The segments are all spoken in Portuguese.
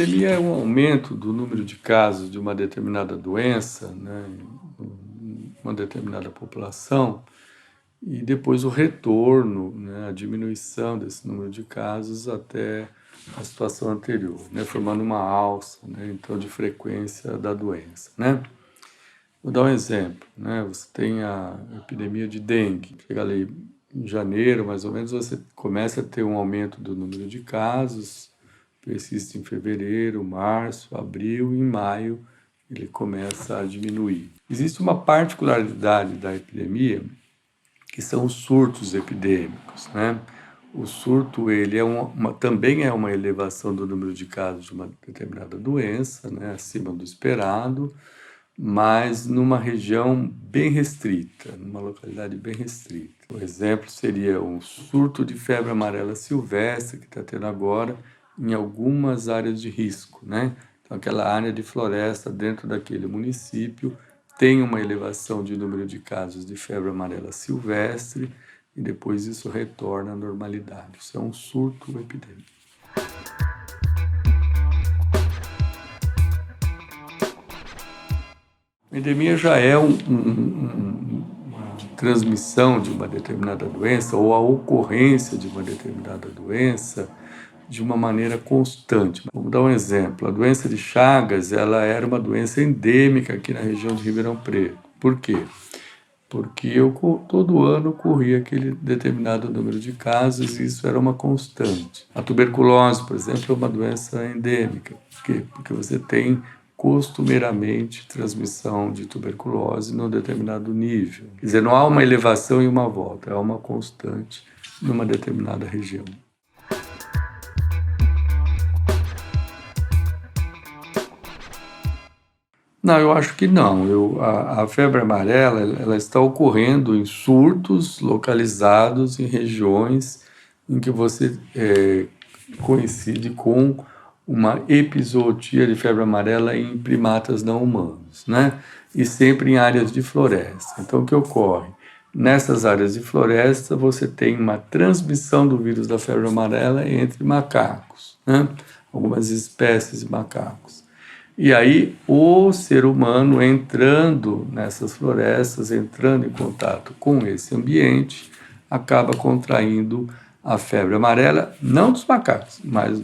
epidemia é um aumento do número de casos de uma determinada doença, né, em uma determinada população, e depois o retorno, né, a diminuição desse número de casos até a situação anterior, né, formando uma alça, né, então, de frequência da doença, né. Vou dar um exemplo, né, você tem a epidemia de dengue, chega ali em janeiro, mais ou menos, você começa a ter um aumento do número de casos, persiste em fevereiro, março, abril, e em maio ele começa a diminuir. Existe uma particularidade da epidemia, que são os surtos epidêmicos, né? O surto ele também é uma elevação do número de casos de uma determinada doença, né, acima do esperado, mas numa região bem restrita, numa localidade bem restrita. O exemplo seria um surto de febre amarela silvestre que está tendo agora em algumas áreas de risco, né? Então, aquela área de floresta dentro daquele município tem uma elevação de número de casos de febre amarela silvestre e depois isso retorna à normalidade. Isso é um surto epidêmico. A endemia já é uma transmissão de uma determinada doença ou a ocorrência de uma determinada doença de uma maneira constante. Vamos dar um exemplo. A doença de Chagas, ela era uma doença endêmica aqui na região de Ribeirão Preto. Por quê? Porque todo ano ocorria aquele determinado número de casos e isso era uma constante. A tuberculose, por exemplo, é uma doença endêmica. Por quê? Porque você tem costumeiramente transmissão de tuberculose num determinado nível. Quer dizer, não há uma elevação e uma volta, há uma constante numa determinada região. Não, eu acho que não. A febre amarela ela está ocorrendo em surtos localizados em regiões em que você coincide com uma epizootia de febre amarela em primatas não humanos, né? E sempre em áreas de floresta. Então, o que ocorre? Nessas áreas de floresta, você tem uma transmissão do vírus da febre amarela entre macacos, né? Algumas espécies de macacos. E aí, o ser humano entrando nessas florestas, entrando em contato com esse ambiente, acaba contraindo a febre amarela, não dos macacos, mas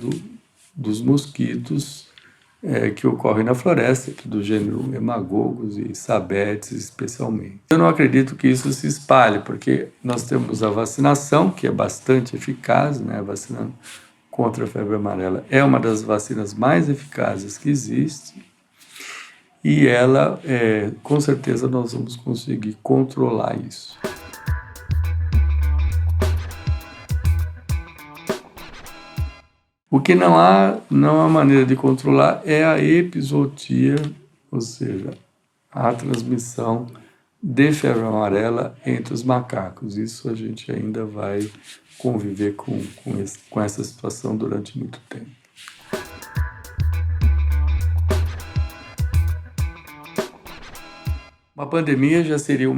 dos mosquitos que ocorrem na floresta, do gênero Hemagogos e Sabetes especialmente. Eu não acredito que isso se espalhe, porque nós temos a vacinação, que é bastante eficaz, né? A vacina contra a febre amarela é uma das vacinas mais eficazes que existe, e ela, com certeza, nós vamos conseguir controlar isso. O que não há maneira de controlar é a epizootia, ou seja, a transmissão de febre amarela entre os macacos. Isso a gente ainda vai conviver com essa situação durante muito tempo. Uma pandemia já seria o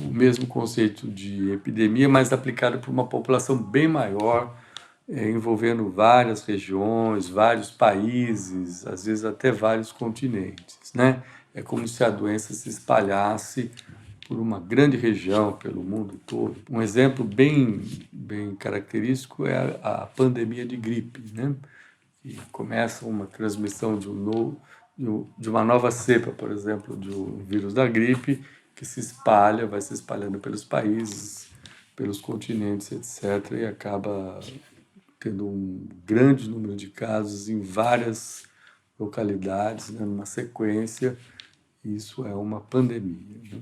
mesmo conceito de epidemia, mas aplicado para uma população bem maior, envolvendo várias regiões, vários países, às vezes até vários continentes, né? É como se a doença se espalhasse por uma grande região, pelo mundo todo. Um exemplo bem característico é a pandemia de gripe, né? E começa uma transmissão de uma nova cepa, por exemplo, do vírus da gripe, que se espalha, vai se espalhando pelos países, pelos continentes, etc., e acaba tendo um grande número de casos em várias localidades, né, numa sequência. Isso é uma pandemia, né?